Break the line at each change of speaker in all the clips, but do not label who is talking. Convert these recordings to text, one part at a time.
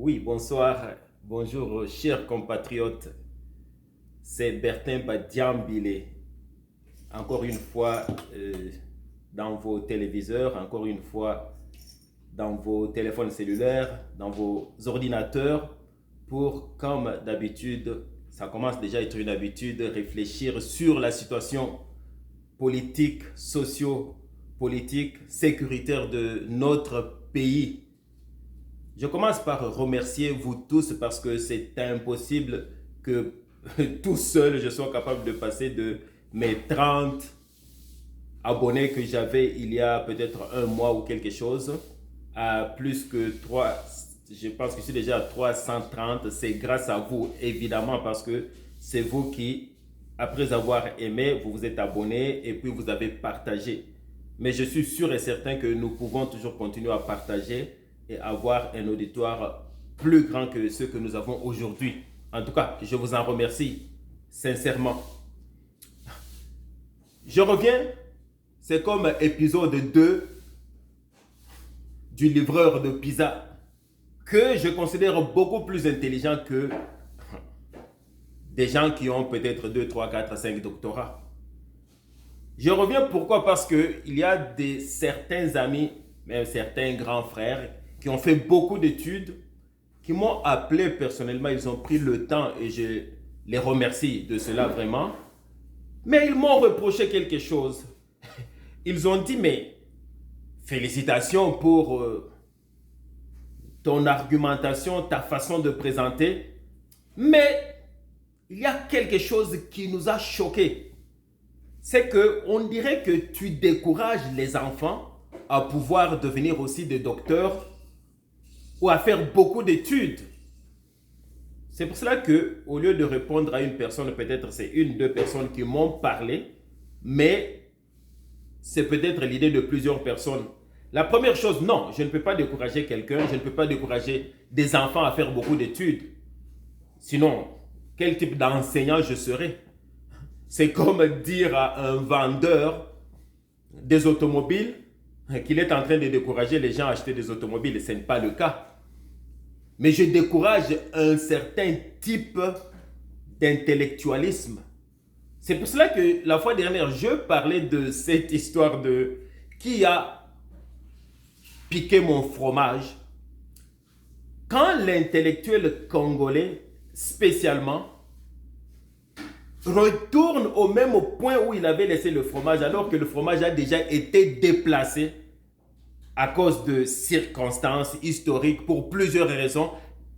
Oui, bonsoir, bonjour chers compatriotes. C'est Bertin Badiambile. Encore une fois dans vos téléviseurs, encore une fois dans vos téléphones cellulaires, dans vos ordinateurs, pour, comme d'habitude, ça commence déjà à être une habitude, réfléchir sur la situation politique, socio-politique, sécuritaire de notre pays. Je commence par remercier vous tous parce que c'est impossible que tout seul je sois capable de passer de mes 30 abonnés que j'avais il y a peut-être un mois ou quelque chose à plus que 3. Je pense que je suis déjà à 330. C'est grâce à vous, évidemment, parce que c'est vous qui, après avoir aimé, vous vous êtes abonné et puis vous avez partagé. Mais je suis sûr et certain que nous pouvons toujours continuer à partager et avoir un auditoire plus grand que ce que nous avons aujourd'hui. En tout cas, je vous en remercie sincèrement. Je reviens, c'est comme épisode 2 du livreur de pizza que je considère beaucoup plus intelligent que des gens qui ont peut-être 2, 3, 4, 5 doctorats. Je reviens pourquoi? Parce qu'il y a certains amis, même certains grands frères, qui ont fait beaucoup d'études, qui m'ont appelé personnellement, ils ont pris le temps et je les remercie de cela vraiment. Mais ils m'ont reproché quelque chose. Ils ont dit, mais félicitations pour ton argumentation, ta façon de présenter, mais il y a quelque chose qui nous a choqués. C'est qu'on dirait que tu décourages les enfants à pouvoir devenir aussi des docteurs ou à faire beaucoup d'études. C'est pour cela que, au lieu de répondre à une personne, peut-être c'est une, deux personnes qui m'ont parlé, mais c'est peut-être l'idée de plusieurs personnes. La première chose, non, je ne peux pas décourager quelqu'un, je ne peux pas décourager des enfants à faire beaucoup d'études. Sinon, quel type d'enseignant je serais? C'est comme dire à un vendeur des automobiles qu'il est en train de décourager les gens à acheter des automobiles. Ce n'est pas le cas. Mais je décourage un certain type d'intellectualisme. C'est pour cela que la fois dernière, je parlais de cette histoire de qui a piqué mon fromage. Quand l'intellectuel congolais, spécialement, retourne au même point où il avait laissé le fromage, alors que le fromage a déjà été déplacé à cause de circonstances historiques, pour plusieurs raisons,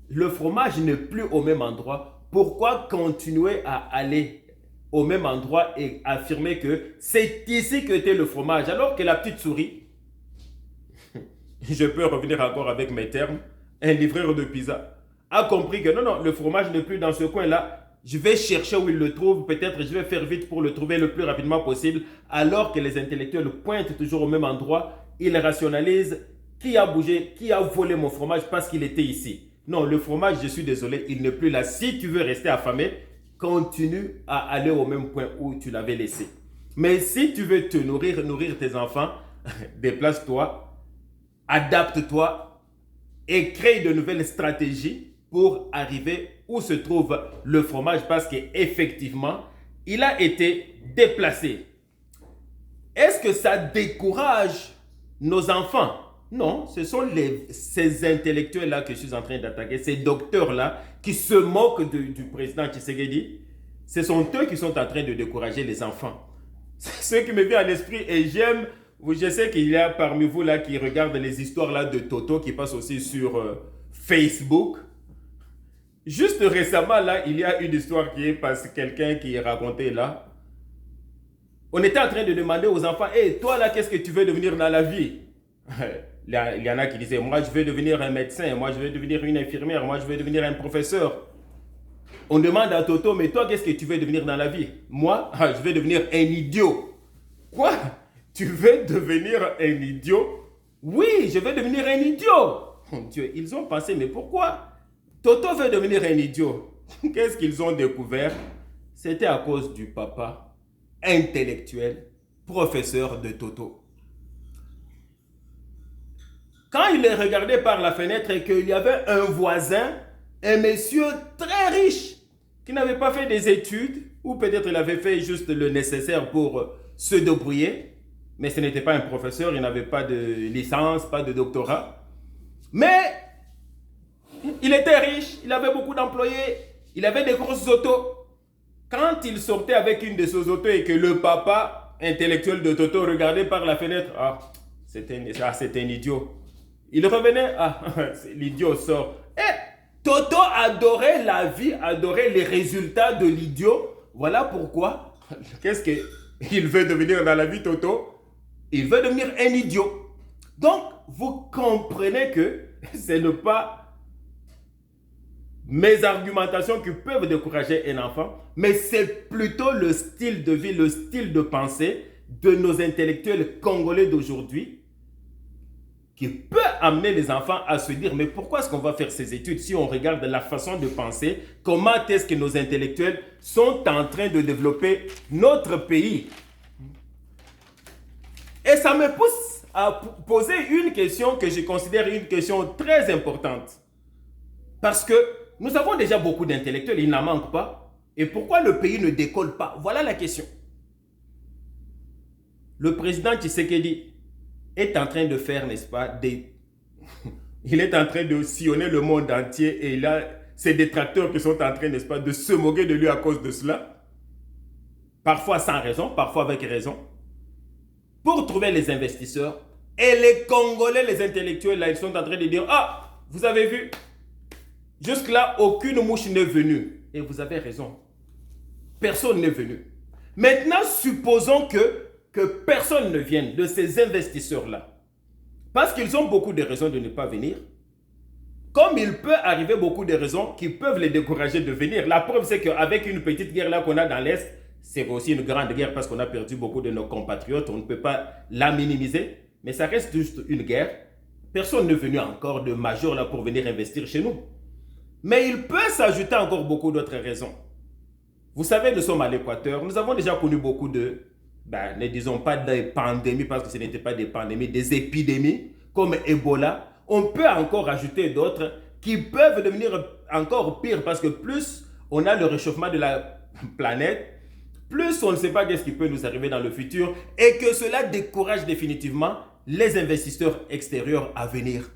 le fromage n'est plus au même endroit. Pourquoi continuer à aller au même endroit et affirmer que c'est ici que était le fromage, alors que la petite souris, je peux revenir encore avec mes termes, un livreur de pizza, a compris que non, non, le fromage n'est plus dans ce coin-là. Je vais chercher où il le trouve, peut-être je vais faire vite pour le trouver le plus rapidement possible, alors que les intellectuels pointent toujours au même endroit. Ils rationalisent qui a bougé, qui a volé mon fromage parce qu'il était ici. Non, le fromage, je suis désolé, il n'est plus là. Si tu veux rester affamé, continue à aller au même point où tu l'avais laissé. Mais si tu veux te nourrir, nourrir tes enfants, déplace-toi, adapte-toi et crée de nouvelles stratégies pour arriver où se trouve le fromage, parce qu'effectivement, il a été déplacé. Est-ce que ça décourage nos enfants? Non, ce sont ces intellectuels-là que je suis en train d'attaquer, ces docteurs-là qui se moquent du président Tshisekedi. Ce sont eux qui sont en train de décourager les enfants. C'est ce qui me vient à l'esprit et j'aime. Je sais qu'il y a parmi vous là qui regardent les histoires là de Toto qui passent aussi sur Facebook. Juste récemment là, il y a une histoire qui est passée, quelqu'un qui est raconté là. On était en train de demander aux enfants, hey, toi là, qu'est-ce que tu veux devenir dans la vie? Il y en a qui disaient, moi je veux devenir un médecin, moi je veux devenir une infirmière, moi je veux devenir un professeur. On demande à Toto, mais toi qu'est-ce que tu veux devenir dans la vie? Moi, je veux devenir un idiot. Quoi? Tu veux devenir un idiot? Oui, je veux devenir un idiot. Mon Dieu, ils ont pensé, mais pourquoi Toto veut devenir un idiot? Qu'est-ce qu'ils ont découvert? C'était à cause du papa intellectuel, professeur de Toto. Quand il est regardé par la fenêtre et qu'il y avait un voisin, un monsieur très riche, qui n'avait pas fait des études, ou peut-être il avait fait juste le nécessaire pour se débrouiller, mais ce n'était pas un professeur, il n'avait pas de licence, pas de doctorat. Mais il était riche, il avait beaucoup d'employés, il avait des grosses autos. Quand il sortait avec une de ses autos et que le papa intellectuel de Toto regardait par la fenêtre, c'est un idiot. Il revenait, l'idiot sort. Et Toto adorait la vie, adorait les résultats de l'idiot. Voilà pourquoi, qu'est-ce qu'il veut devenir dans la vie, Toto? Il veut devenir un idiot. Donc, vous comprenez que ce n'est pas mes argumentations qui peuvent décourager un enfant, mais c'est plutôt le style de vie, le style de pensée de nos intellectuels congolais d'aujourd'hui qui peut amener les enfants à se dire, mais pourquoi est-ce qu'on va faire ces études si on regarde la façon de penser, comment est-ce que nos intellectuels sont en train de développer notre pays? Et ça me pousse à poser une question que je considère une question très importante. Parce que nous avons déjà beaucoup d'intellectuels, il n'en manque pas. Et pourquoi le pays ne décolle pas? Voilà la question. Le président Tshisekedi est en train de faire, n'est-ce pas, il est en train de sillonner le monde entier et il a ses détracteurs qui sont en train, n'est-ce pas, de se moquer de lui à cause de cela. Parfois sans raison, parfois avec raison. Pour trouver les investisseurs. Et les Congolais, les intellectuels, là, ils sont en train de dire, vous avez vu, jusque-là, aucune mouche n'est venue. Et vous avez raison. Personne n'est venu. Maintenant, supposons que personne ne vienne de ces investisseurs-là. Parce qu'ils ont beaucoup de raisons de ne pas venir. Comme il peut arriver beaucoup de raisons qui peuvent les décourager de venir. La preuve, c'est qu'avec une petite guerre là qu'on a dans l'Est, c'est aussi une grande guerre parce qu'on a perdu beaucoup de nos compatriotes. On ne peut pas la minimiser. Mais ça reste juste une guerre. Personne n'est venu encore de major là pour venir investir chez nous. Mais il peut s'ajouter encore beaucoup d'autres raisons. Vous savez, nous sommes à l'Équateur. Nous avons déjà connu beaucoup ne disons pas des pandémies parce que ce n'étaient pas des pandémies, des épidémies comme Ebola. On peut encore ajouter d'autres qui peuvent devenir encore pires parce que plus on a le réchauffement de la planète, plus on ne sait pas qu'est-ce qui peut nous arriver dans le futur et que cela décourage définitivement les investisseurs extérieurs à venir.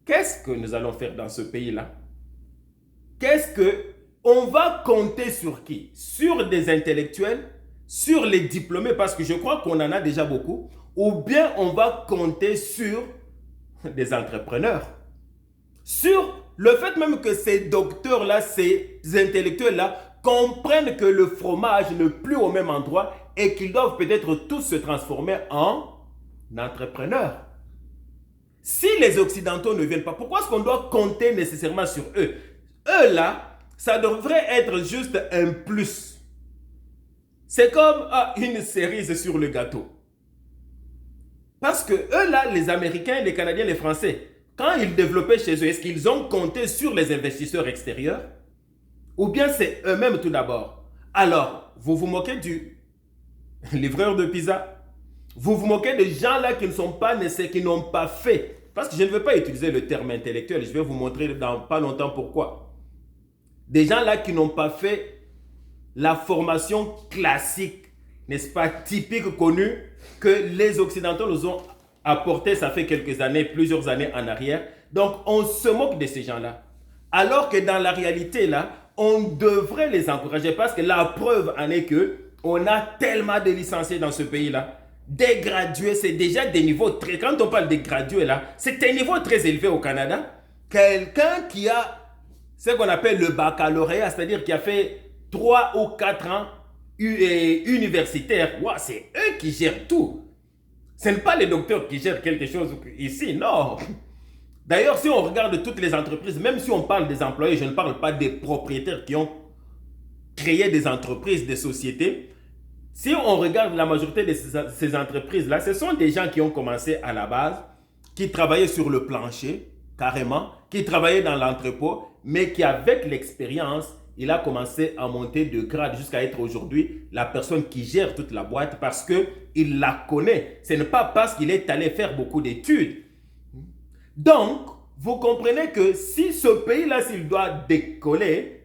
Qu'est-ce que nous allons faire dans ce pays-là? On va compter sur qui? Sur des intellectuels, sur les diplômés, parce que je crois qu'on en a déjà beaucoup, ou bien on va compter sur des entrepreneurs. Sur le fait même que ces docteurs-là, ces intellectuels-là, comprennent que le fromage n'est plus au même endroit et qu'ils doivent peut-être tous se transformer en entrepreneurs. Si les Occidentaux ne viennent pas, pourquoi est-ce qu'on doit compter nécessairement sur eux? Eux là, ça devrait être juste un plus. C'est comme une cerise sur le gâteau. Parce que eux là, les Américains, les Canadiens, les Français, quand ils développaient chez eux, est-ce qu'ils ont compté sur les investisseurs extérieurs? Ou bien c'est eux-mêmes tout d'abord? Alors, vous vous moquez du livreur de pizza? Vous vous moquez des gens là qui ne sont pas nécessaires, qui n'ont pas fait. Parce que je ne veux pas utiliser le terme intellectuel, je vais vous montrer dans pas longtemps pourquoi. Des gens là qui n'ont pas fait la formation classique, n'est-ce pas, typique, connue, que les Occidentaux nous ont apporté, ça fait quelques années, plusieurs années en arrière. Donc, on se moque de ces gens-là. Alors que dans la réalité, là, on devrait les encourager parce que la preuve en est que on a tellement de licenciés dans ce pays-là. Des gradués, c'est déjà des niveaux très... Quand on parle des gradués, là, c'est un niveau très élevé au Canada. Quelqu'un qui a ce qu'on appelle le baccalauréat, c'est-à-dire qui a fait 3 ou 4 ans universitaires, c'est eux qui gèrent tout. Ce n'est pas les docteurs qui gèrent quelque chose ici, non. D'ailleurs, si on regarde toutes les entreprises, même si on parle des employés, je ne parle pas des propriétaires qui ont créé des entreprises, des sociétés. Si on regarde la majorité de ces entreprises-là, ce sont des gens qui ont commencé à la base, qui travaillaient sur le plancher, carrément, qui travaillaient dans l'entrepôt, mais qui, avec l'expérience, il a commencé à monter de grade jusqu'à être aujourd'hui la personne qui gère toute la boîte parce qu'il la connaît. Ce n'est pas parce qu'il est allé faire beaucoup d'études. Donc, vous comprenez que si ce pays-là, s'il doit décoller,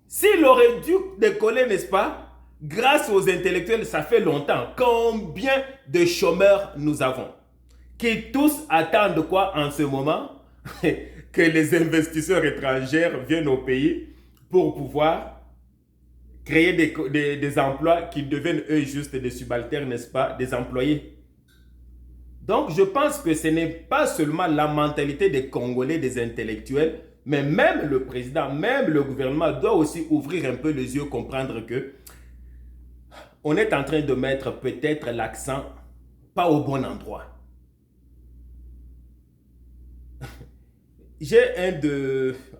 s'il aurait dû décoller, n'est-ce pas, grâce aux intellectuels, ça fait longtemps. Combien de chômeurs nous avons qui tous attendent quoi en ce moment? Que les investisseurs étrangers viennent au pays pour pouvoir créer des emplois qui deviennent eux juste des subalternes, n'est-ce pas, des employés. Donc je pense que ce n'est pas seulement la mentalité des Congolais, des intellectuels, mais même le président, même le gouvernement doit aussi ouvrir un peu les yeux, comprendre que on est en train de mettre peut-être l'accent pas au bon endroit. J'ai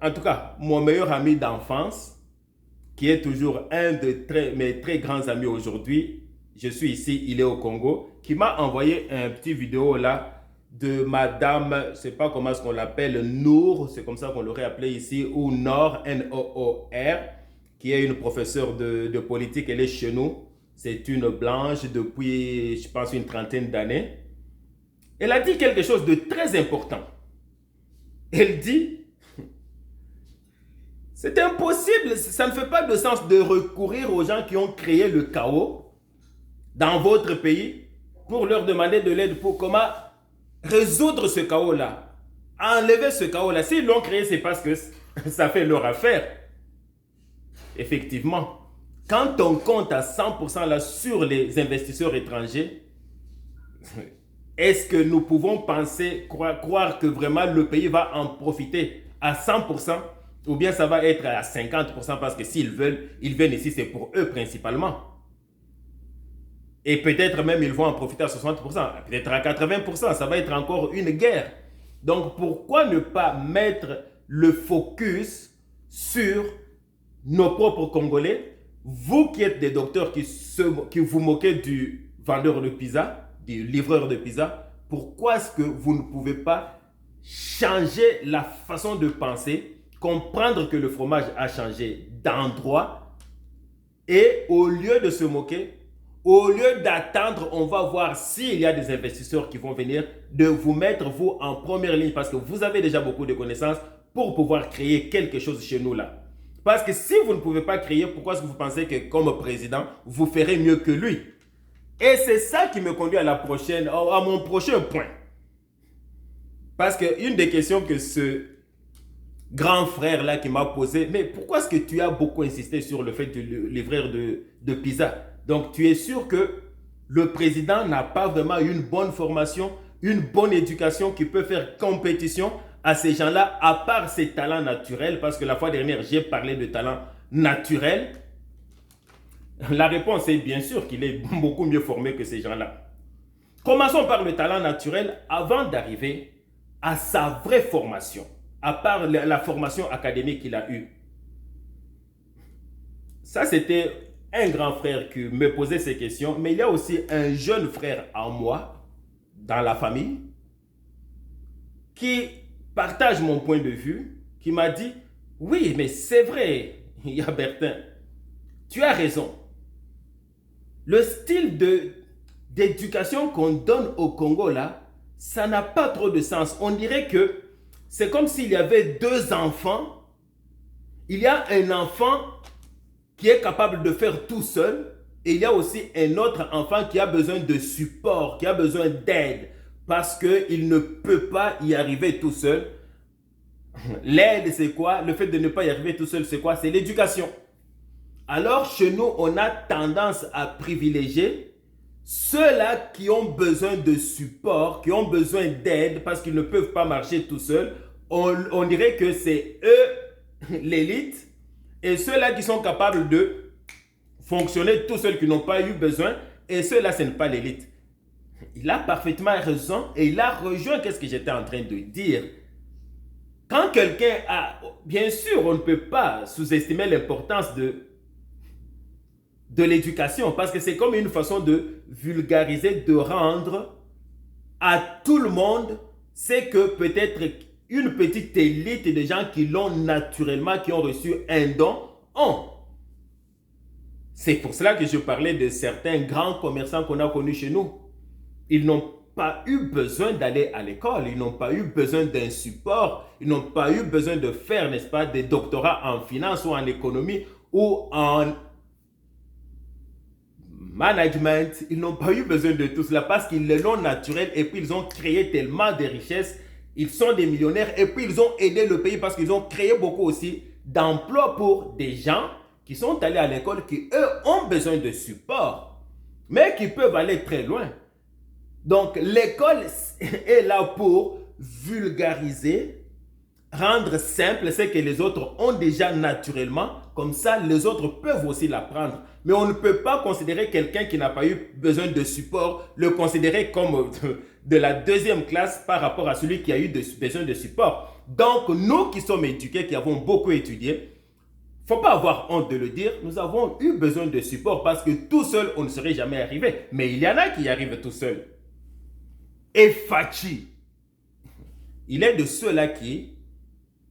en tout cas, mon meilleur ami d'enfance, qui est toujours un de mes très grands amis aujourd'hui. Je suis ici, il est au Congo, qui m'a envoyé un petit vidéo là de madame, je ne sais pas comment est-ce qu'on l'appelle, Nour, c'est comme ça qu'on l'aurait appelé ici, ou Nord, N-O-O-R, qui est une professeure de politique, elle est chez nous. C'est une blanche depuis, je pense, une trentaine d'années. Elle a dit quelque chose de très important. Elle dit, c'est impossible, ça ne fait pas de sens de recourir aux gens qui ont créé le chaos dans votre pays pour leur demander de l'aide pour comment résoudre ce chaos-là, enlever ce chaos-là. S'ils l'ont créé, c'est parce que ça fait leur affaire. Effectivement, quand on compte à 100% là sur les investisseurs étrangers, est-ce que nous pouvons croire que vraiment le pays va en profiter à 100%? Ou bien ça va être à 50% parce que s'ils veulent, ils viennent ici, c'est pour eux principalement. Et peut-être même ils vont en profiter à 60%, peut-être à 80%, ça va être encore une guerre. Donc pourquoi ne pas mettre le focus sur nos propres Congolais? Vous qui êtes des docteurs qui vous moquez du vendeur de pizza, du livreur de pizza, pourquoi est-ce que vous ne pouvez pas changer la façon de penser, comprendre que le fromage a changé d'endroit et au lieu de se moquer, au lieu d'attendre, on va voir s'il y a des investisseurs qui vont venir, de vous mettre vous en première ligne parce que vous avez déjà beaucoup de connaissances pour pouvoir créer quelque chose chez nous là. Parce que si vous ne pouvez pas créer, pourquoi est-ce que vous pensez que comme président, vous ferez mieux que lui? Et c'est ça qui me conduit à mon prochain point. Parce qu'une des questions que ce grand frère là qui m'a posé, mais pourquoi est-ce que tu as beaucoup insisté sur le fait de livreur de pizza? Donc tu es sûr que le président n'a pas vraiment une bonne formation, une bonne éducation qui peut faire compétition à ces gens-là, à part ses talents naturels, parce que la fois dernière j'ai parlé de talents naturels. La réponse est bien sûr qu'il est beaucoup mieux formé que ces gens-là. Commençons par le talent naturel avant d'arriver à sa vraie formation, à part la formation académique qu'il a eue. Ça, c'était un grand frère qui me posait ces questions, mais il y a aussi un jeune frère en moi, dans la famille, qui partage mon point de vue, qui m'a dit, oui, mais c'est vrai, Bertin, tu as raison. Le style d'éducation qu'on donne au Congo, là, ça n'a pas trop de sens. On dirait que c'est comme s'il y avait deux enfants. Il y a un enfant qui est capable de faire tout seul et il y a aussi un autre enfant qui a besoin de support, qui a besoin d'aide parce qu'il ne peut pas y arriver tout seul. L'aide, c'est quoi? Le fait de ne pas y arriver tout seul, c'est quoi? C'est l'éducation. Alors, chez nous, on a tendance à privilégier ceux-là qui ont besoin de support, qui ont besoin d'aide parce qu'ils ne peuvent pas marcher tout seuls. On dirait que c'est eux, l'élite, et ceux-là qui sont capables de fonctionner tout seuls, qui n'ont pas eu besoin, et ceux-là, ce n'est pas l'élite. Il a parfaitement raison et il a rejoint ce que j'étais en train de dire. Quand quelqu'un a... Bien sûr, on ne peut pas sous-estimer l'importance de l'éducation parce que c'est comme une façon de vulgariser, de rendre à tout le monde ce que peut-être une petite élite de gens qui l'ont naturellement, qui ont reçu un don, ont. C'est pour cela que je parlais de certains grands commerçants qu'on a connus chez nous. Ils n'ont pas eu besoin d'aller à l'école, ils n'ont pas eu besoin d'un support, ils n'ont pas eu besoin de faire, n'est-ce pas, des doctorats en finance ou en économie ou en management. Ils n'ont pas eu besoin de tout cela parce qu'ils l'ont naturel et puis ils ont créé tellement de richesses. Ils sont des millionnaires et puis ils ont aidé le pays parce qu'ils ont créé beaucoup aussi d'emplois pour des gens qui sont allés à l'école, qui eux ont besoin de support, mais qui peuvent aller très loin. Donc l'école est là pour vulgariser, rendre simple ce que les autres ont déjà naturellement, comme ça les autres peuvent aussi l'apprendre. Mais on ne peut pas considérer quelqu'un qui n'a pas eu besoin de support, le considérer comme de la deuxième classe par rapport à celui qui a eu besoin de support. Donc nous qui sommes éduqués, qui avons beaucoup étudié, il ne faut pas avoir honte de le dire, nous avons eu besoin de support parce que tout seul, on ne serait jamais arrivé. Mais il y en a qui y arrivent tout seul. Et Fachi, il est de ceux-là qui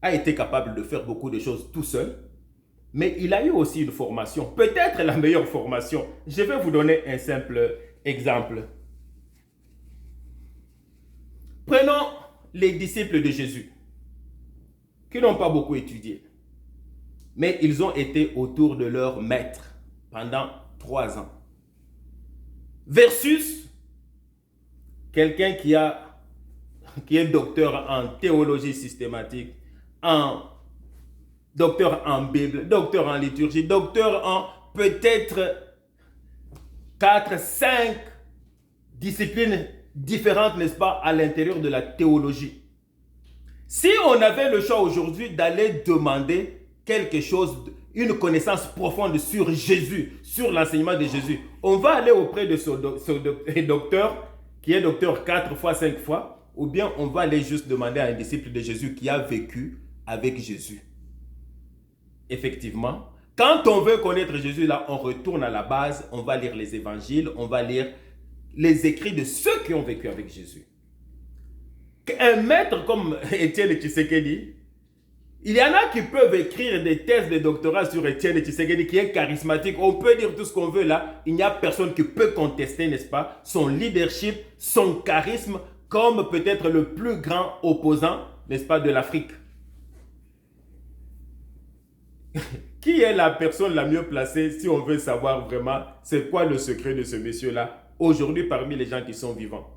a été capable de faire beaucoup de choses tout seul, mais il a eu aussi une formation, peut-être la meilleure formation. Je vais vous donner un simple exemple. Prenons les disciples de Jésus, qui n'ont pas beaucoup étudié, mais ils ont été autour de leur maître pendant 3 ans. Versus quelqu'un qui est docteur en théologie systématique, docteur en Bible, docteur en liturgie, docteur en peut-être 4, 5 disciplines différentes, n'est-ce pas, à l'intérieur de la théologie. Si on avait le choix aujourd'hui d'aller demander quelque chose, une connaissance profonde sur Jésus, sur l'enseignement de Jésus, on va aller auprès de ce docteur qui est docteur 4 fois, 5 fois, ou bien on va aller juste demander à un disciple de Jésus qui a vécu avec Jésus. Effectivement, quand on veut connaître Jésus, là, on retourne à la base, on va lire les évangiles, on va lire les écrits de ceux qui ont vécu avec Jésus. Un maître comme Étienne Tshisekedi, il y en a qui peuvent écrire des thèses de doctorat sur Étienne Tshisekedi qui est charismatique. On peut dire tout ce qu'on veut là. Il n'y a personne qui peut contester, n'est-ce pas, son leadership, son charisme comme peut-être le plus grand opposant, n'est-ce pas, de l'Afrique. Qui est la personne la mieux placée si on veut savoir vraiment c'est quoi le secret de ce monsieur-là aujourd'hui parmi les gens qui sont vivants?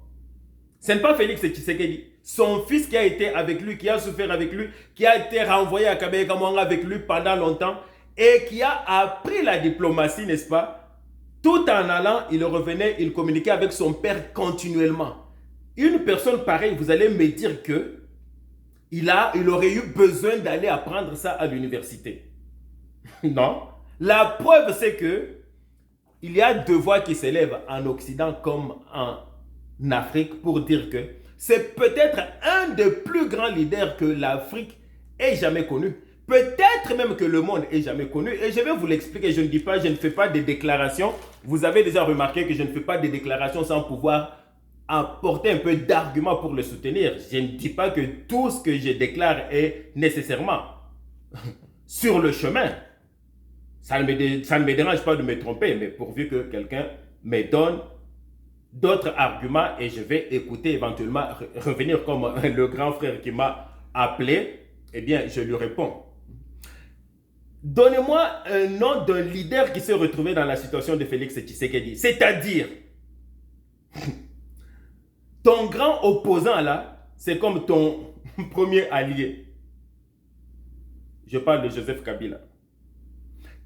Ce n'est pas Félix Tshisekedi. Son fils qui a été avec lui, qui a souffert avec lui, qui a été renvoyé à Kabaye Kamwanga avec lui pendant longtemps et qui a appris la diplomatie, n'est-ce pas? Tout en allant, il revenait, il communiquait avec son père continuellement. Une personne pareille, vous allez me dire que il aurait eu besoin d'aller apprendre ça à l'université. Non. La preuve, c'est que il y a 2 voix qui s'élèvent en Occident comme en Afrique pour dire que c'est peut-être un des plus grands leaders que l'Afrique ait jamais connu. Peut-être même que le monde ait jamais connu. Et je vais vous l'expliquer. Je ne dis pas, je ne fais pas de déclarations. Vous avez déjà remarqué que je ne fais pas de déclarations sans pouvoir apporter un peu d'arguments pour le soutenir. Je ne dis pas que tout ce que je déclare est nécessairement sur le chemin. Ça ne me dérange pas de me tromper, mais pourvu que quelqu'un me donne d'autres arguments et je vais écouter éventuellement, revenir comme le grand frère qui m'a appelé, eh bien, je lui réponds. Donnez-moi un nom d'un leader qui s'est retrouvé dans la situation de Félix Tshisekedi. C'est-à-dire, ton grand opposant là, c'est comme ton premier allié. Je parle de Joseph Kabila.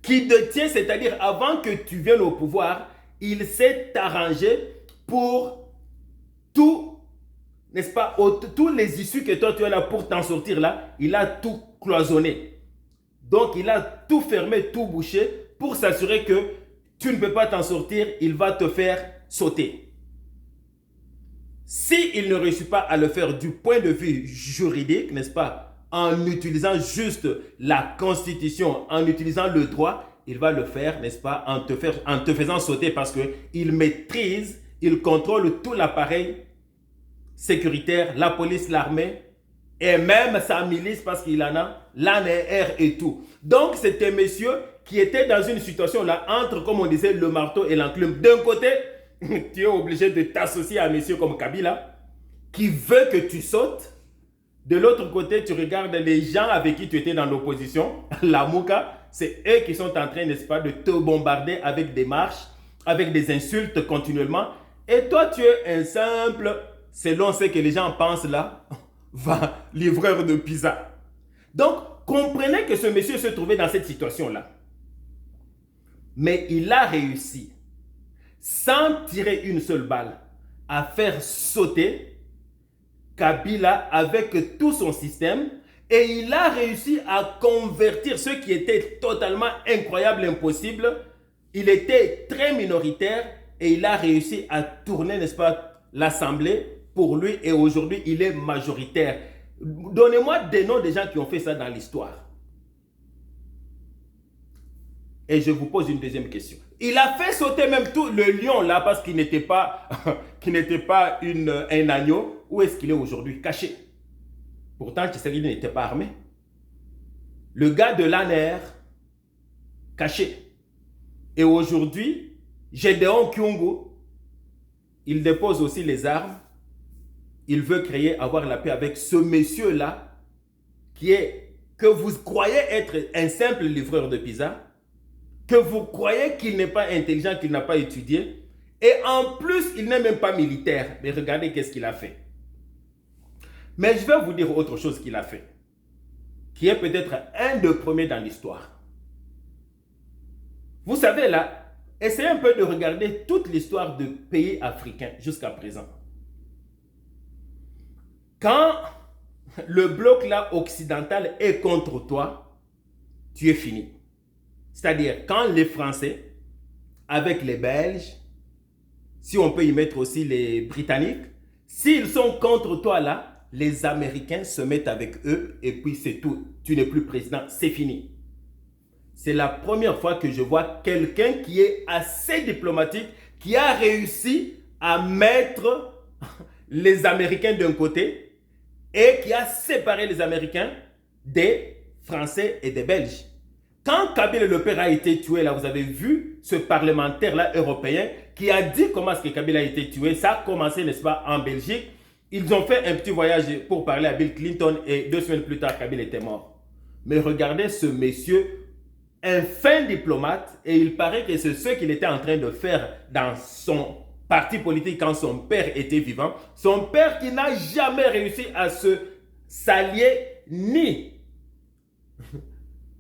Qui détient, c'est-à-dire avant que tu viennes au pouvoir, il s'est arrangé pour tout, n'est-ce pas, tous les issues que toi tu as là pour t'en sortir là, il a tout cloisonné. Donc il a tout fermé, tout bouché pour s'assurer que tu ne peux pas t'en sortir, il va te faire sauter. S'il ne réussit pas à le faire du point de vue juridique, n'est-ce pas, en utilisant juste la constitution, en utilisant le droit, il va le faire, n'est-ce pas, en te faisant sauter parce qu'il maîtrise, il contrôle tout l'appareil sécuritaire, la police, l'armée et même sa milice parce qu'il en a, l'ANR et tout. Donc c'était un monsieur qui était dans une situation là entre, comme on disait, le marteau et l'enclume. D'un côté, tu es obligé de t'associer à un monsieur comme Kabila, qui veut que tu sautes. De l'autre côté, tu regardes les gens avec qui tu étais dans l'opposition, la Mouka, c'est eux qui sont en train, n'est-ce pas, de te bombarder avec des marches, avec des insultes continuellement. Et toi, tu es un simple, selon ce que les gens pensent là, livreur de pizza. Donc, comprenez que ce monsieur se trouvait dans cette situation-là. Mais il a réussi, sans tirer une seule balle, à faire sauter Kabila avec tout son système, et il a réussi à convertir ce qui était totalement incroyable, impossible. Il était très minoritaire et il a réussi à tourner, n'est-ce pas, l'Assemblée pour lui, et aujourd'hui il est majoritaire. Donnez-moi des noms des gens qui ont fait ça dans l'histoire. Et je vous pose une deuxième question. Il a fait sauter même tout le lion là parce qu'il n'était pas, un agneau. Où est-ce qu'il est aujourd'hui? Caché. Pourtant, Tshisekedi n'était pas armé. Le gars de l'ANR, caché. Et aujourd'hui, Gédéon Kyungu, il dépose aussi les armes. Il veut avoir la paix avec ce monsieur-là, que vous croyez être un simple livreur de pizza, que vous croyez qu'il n'est pas intelligent, qu'il n'a pas étudié, et en plus, il n'est même pas militaire. Mais regardez qu'est-ce qu'il a fait. Mais je vais vous dire autre chose qu'il a fait, qui est peut-être un des premiers dans l'histoire. Vous savez là, essayez un peu de regarder toute l'histoire de pays africains jusqu'à présent. Quand le bloc là occidental est contre toi, tu es fini. C'est-à-dire quand les Français, avec les Belges, si on peut y mettre aussi les Britanniques, s'ils sont contre toi là, les Américains se mettent avec eux et puis c'est tout. Tu n'es plus président, c'est fini. C'est la première fois que je vois quelqu'un qui est assez diplomatique, qui a réussi à mettre les Américains d'un côté et qui a séparé les Américains des Français et des Belges. Quand Kabila le père a été tué, là, vous avez vu ce parlementaire-là européen qui a dit comment est-ce que Kabila a été tué. Ça a commencé, n'est-ce pas, en Belgique. Ils ont fait un petit voyage pour parler à Bill Clinton et 2 semaines plus tard, Kabila était mort. Mais regardez ce monsieur, un fin diplomate, et il paraît que c'est ce qu'il était en train de faire dans son parti politique quand son père était vivant. Son père qui n'a jamais réussi à se s'allier ni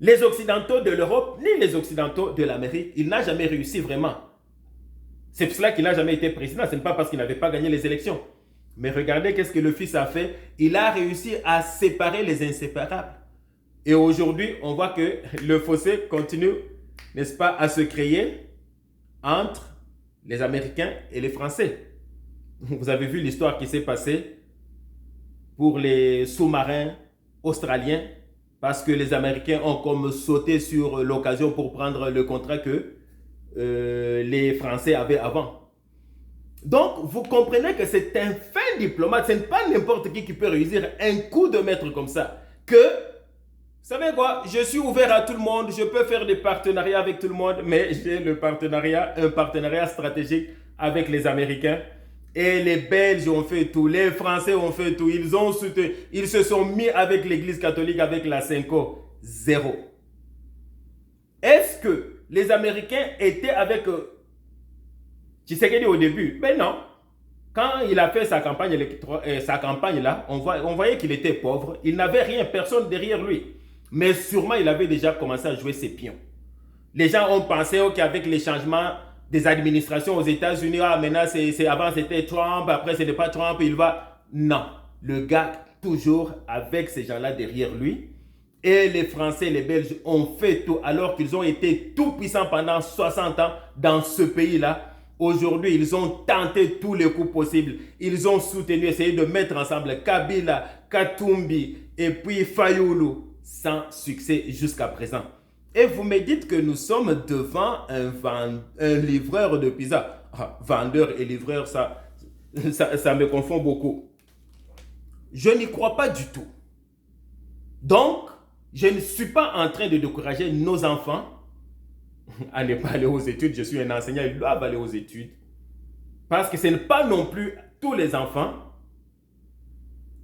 les Occidentaux de l'Europe, ni les Occidentaux de l'Amérique. Il n'a jamais réussi vraiment. C'est pour cela qu'il n'a jamais été président. Ce n'est pas parce qu'il n'avait pas gagné les élections. Mais regardez qu'est-ce que le fils a fait. Il a réussi à séparer les inséparables. Et aujourd'hui, on voit que le fossé continue, n'est-ce pas, à se créer entre les Américains et les Français. Vous avez vu l'histoire qui s'est passée pour les sous-marins australiens, parce que les Américains ont comme sauté sur l'occasion pour prendre le contrat que les Français avaient avant. Donc, vous comprenez que c'est un fin diplomate, ce n'est pas n'importe qui peut réussir un coup de maître comme ça. Que, vous savez quoi, je suis ouvert à tout le monde, je peux faire des partenariats avec tout le monde, mais j'ai un partenariat stratégique avec les Américains. Et les Belges ont fait tout, les Français ont fait tout, ils se sont mis avec l'Église catholique, avec la Cinco, zéro. Est-ce que les Américains étaient avec Tshisekedi au début? Ben non. Quand il a fait sa campagne là, on voyait qu'il était pauvre, il n'avait rien, personne derrière lui. Mais sûrement, il avait déjà commencé à jouer ses pions. Les gens ont pensé qu'avec les changements des administrations aux États-Unis, ah, maintenant, avant c'était Trump, après ce n'est pas Trump, il va... Non, le gars, toujours avec ces gens-là derrière lui. Et les Français et les Belges ont fait tout, alors qu'ils ont été tout puissants pendant 60 ans dans ce pays-là. Aujourd'hui, ils ont tenté tous les coups possibles. Ils ont soutenu, essayé de mettre ensemble Kabila, Katumbi et puis Fayoulou, sans succès jusqu'à présent. Et vous me dites que nous sommes devant un livreur de pizza. Ah, vendeur et livreur, ça me confond beaucoup. Je n'y crois pas du tout. Donc, je ne suis pas en train de décourager nos enfants à ne pas aller aux études. Je suis un enseignant, ils doivent aller aux études. Parce que ce n'est pas non plus tous les enfants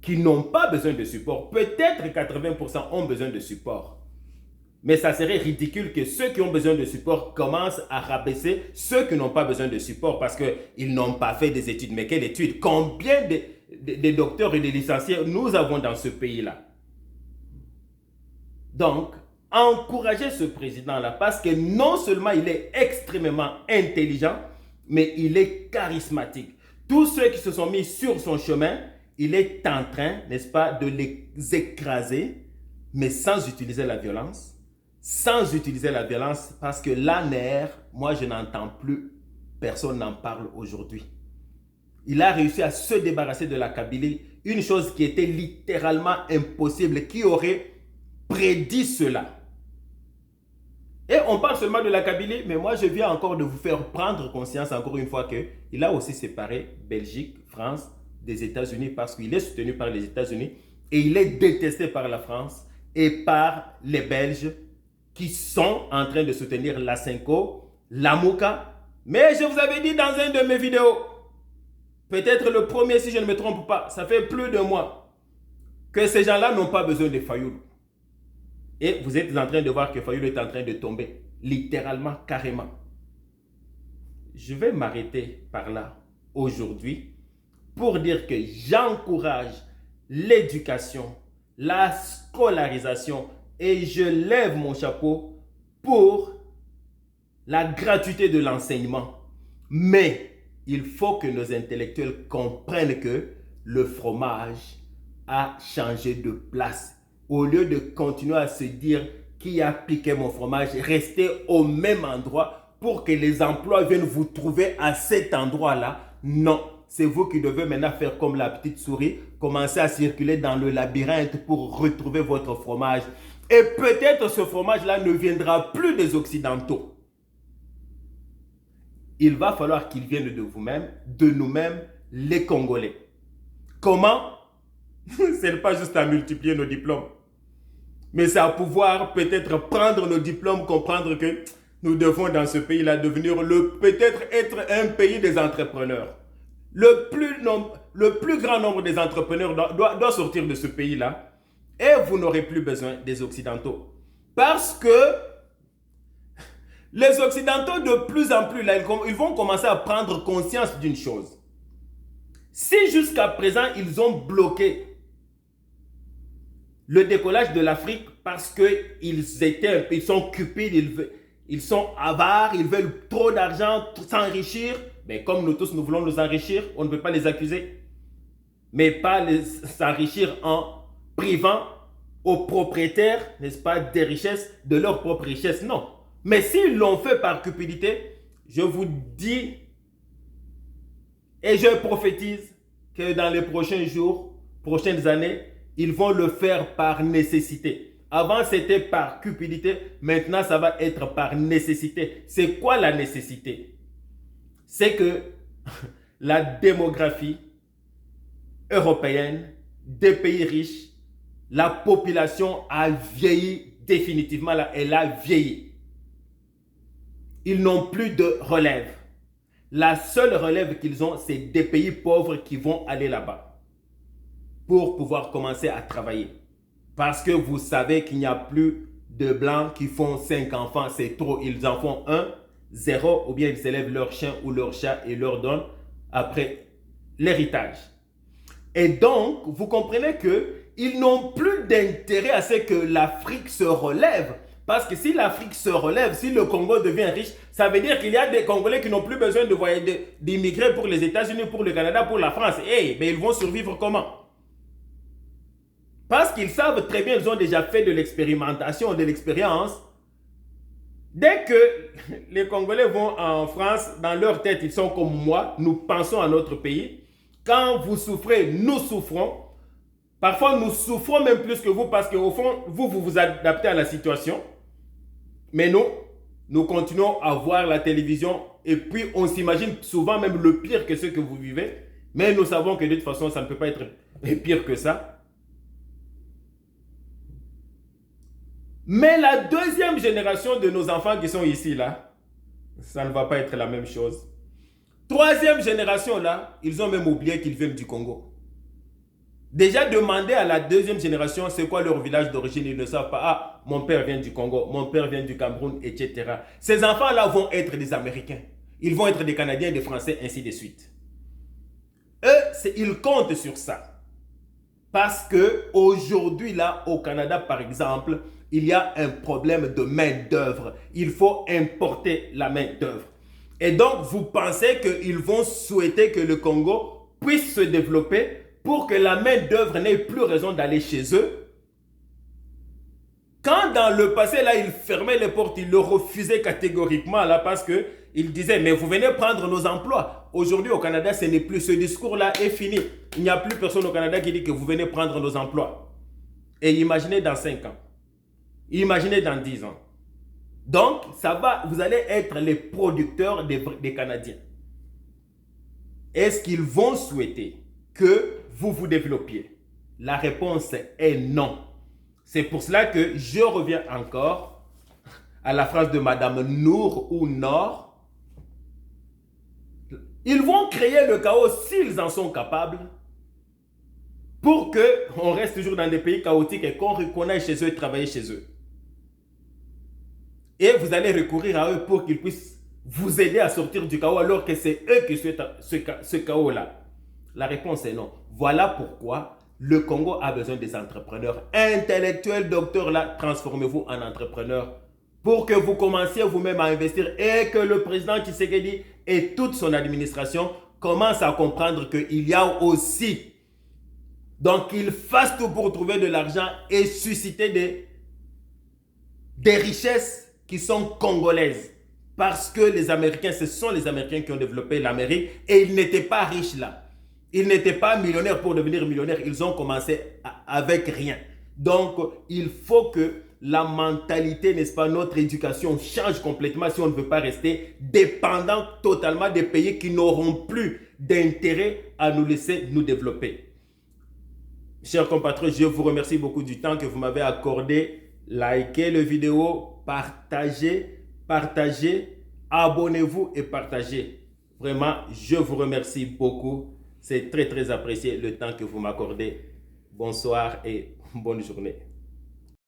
qui n'ont pas besoin de support. Peut-être 80% ont besoin de support. Mais ça serait ridicule que ceux qui ont besoin de support commencent à rabaisser ceux qui n'ont pas besoin de support parce qu'ils n'ont pas fait des études. Mais quelles études? Combien de docteurs et de licenciés nous avons dans ce pays-là? Donc, encouragez ce président-là parce que non seulement il est extrêmement intelligent, mais il est charismatique. Tous ceux qui se sont mis sur son chemin, il est en train, n'est-ce pas, de les écraser, mais sans utiliser la violence. Sans utiliser la violence, parce que l'ANR, moi je n'entends plus, personne n'en parle aujourd'hui. Il a réussi à se débarrasser de la Kabylie, une chose qui était littéralement impossible, qui aurait prédit cela. Et on parle seulement de la Kabylie, mais moi je viens encore de vous faire prendre conscience encore une fois qu'il a aussi séparé Belgique, France des États-Unis parce qu'il est soutenu par les États-Unis et il est détesté par la France et par les Belges qui sont en train de soutenir la Cinco, la Mouka. Mais je vous avais dit dans une de mes vidéos, peut-être le premier si je ne me trompe pas, ça fait plus de mois, que ces gens-là n'ont pas besoin de Fayoulou. Et vous êtes en train de voir que Fayoulou est en train de tomber, littéralement, carrément. Je vais m'arrêter par là aujourd'hui pour dire que j'encourage l'éducation, la scolarisation et je lève mon chapeau pour la gratuité de l'enseignement. Mais il faut que nos intellectuels comprennent que le fromage a changé de place. Au lieu de continuer à se dire qui a piqué mon fromage, restez au même endroit pour que les emplois viennent vous trouver à cet endroit-là. Non, c'est vous qui devez maintenant faire comme la petite souris, commencer à circuler dans le labyrinthe pour retrouver votre fromage. Et peut-être ce fromage-là ne viendra plus des Occidentaux. Il va falloir qu'il vienne de vous-même, de nous-mêmes, les Congolais. Comment? Ce n'est pas juste à multiplier nos diplômes, mais c'est à pouvoir peut-être prendre nos diplômes, comprendre que nous devons dans ce pays-là devenir peut-être être un pays des entrepreneurs. Le plus grand nombre des entrepreneurs doit sortir de ce pays-là et vous n'aurez plus besoin des Occidentaux. Parce que les Occidentaux de plus en plus, là, ils vont commencer à prendre conscience d'une chose. Si jusqu'à présent, ils ont bloqué le décollage de l'Afrique parce qu'ils sont cupides, ils sont avares, ils veulent trop d'argent, s'enrichir. Mais comme nous tous, nous voulons nous enrichir, on ne peut pas les accuser. Mais pas s'enrichir en privant aux propriétaires, n'est-ce pas, des richesses, de leur propre richesse. Non. Mais s'ils l'ont fait par cupidité, je vous dis et je prophétise que dans les prochains jours, prochaines années, ils vont le faire par nécessité. Avant, c'était par cupidité. Maintenant, ça va être par nécessité. C'est quoi la nécessité? C'est que la démographie européenne, des pays riches, la population a vieilli définitivement. Là, elle a vieilli. Ils n'ont plus de relève. La seule relève qu'ils ont, c'est des pays pauvres qui vont aller là-bas pour pouvoir commencer à travailler. Parce que vous savez qu'il n'y a plus de blancs qui font 5 enfants, c'est trop. Ils en font 1, 0, ou bien ils élèvent leur chien ou leur chat et leur donnent après l'héritage. Et donc, vous comprenez qu'ils n'ont plus d'intérêt à ce que l'Afrique se relève. Parce que si l'Afrique se relève, si le Congo devient riche, ça veut dire qu'il y a des Congolais qui n'ont plus besoin de voyager, d'immigrer pour les États-Unis, pour le Canada, pour la France. Hey, mais ils vont survivre comment? Parce qu'ils savent très bien, ils ont déjà fait de l'expérimentation, de l'expérience. Dès que les Congolais vont en France, dans leur tête, ils sont comme moi, nous pensons à notre pays. Quand vous souffrez, nous souffrons. Parfois, nous souffrons même plus que vous parce qu'au fond, vous vous adaptez à la situation. Mais nous continuons à voir la télévision et puis on s'imagine souvent même le pire que ce que vous vivez. Mais nous savons que de toute façon, ça ne peut pas être pire que ça. Mais la deuxième génération de nos enfants qui sont ici, là, ça ne va pas être la même chose. Troisième génération, là, ils ont même oublié qu'ils viennent du Congo. Déjà, demander à la deuxième génération c'est quoi leur village d'origine, ils ne savent pas. Ah, mon père vient du Congo, mon père vient du Cameroun, etc. Ces enfants-là vont être des Américains. Ils vont être des Canadiens, des Français, ainsi de suite. Eux, ils comptent sur ça. Parce que aujourd'hui, là, au Canada, par exemple, il y a un problème de main-d'œuvre. Il faut importer la main-d'œuvre. Et donc, vous pensez qu'ils vont souhaiter que le Congo puisse se développer pour que la main-d'œuvre n'ait plus raison d'aller chez eux? Quand dans le passé, là, ils fermaient les portes, ils le refusaient catégoriquement, là, parce qu'ils disaient, mais vous venez prendre nos emplois. Aujourd'hui, au Canada, ce n'est plus, ce discours-là est fini. Il n'y a plus personne au Canada qui dit que vous venez prendre nos emplois. Et imaginez dans 5 ans. Imaginez dans 10 ans. Donc, ça va, vous allez être les producteurs des Canadiens. Est-ce qu'ils vont souhaiter que vous vous développiez? La réponse est non. C'est pour cela que je reviens encore à la phrase de Madame Nour ou Nord. Ils vont créer le chaos s'ils en sont capables pour qu'on reste toujours dans des pays chaotiques et qu'on aille chez eux et travailler chez eux. Et vous allez recourir à eux pour qu'ils puissent vous aider à sortir du chaos alors que c'est eux qui souhaitent ce chaos-là. La réponse est non. Voilà pourquoi le Congo a besoin des entrepreneurs intellectuels, docteurs, là, transformez-vous en entrepreneurs pour que vous commenciez vous-même à investir et que le président Tshisekedi et toute son administration commencent à comprendre qu'il y a aussi, donc qu'ils fassent tout pour trouver de l'argent et susciter des richesses qui sont congolaises. Parce que les Américains, ce sont les Américains qui ont développé l'Amérique et ils n'étaient pas riches là. Ils n'étaient pas millionnaires pour devenir millionnaires. Ils ont commencé avec rien. Donc, il faut que la mentalité, n'est-ce pas, notre éducation change complètement si on ne veut pas rester dépendant totalement des pays qui n'auront plus d'intérêt à nous laisser nous développer. Chers compatriotes, je vous remercie beaucoup du temps que vous m'avez accordé. Likez la vidéo, partagez, abonnez-vous et partagez. Vraiment, je vous remercie beaucoup. C'est très apprécié le temps que vous m'accordez. Bonsoir et bonne journée.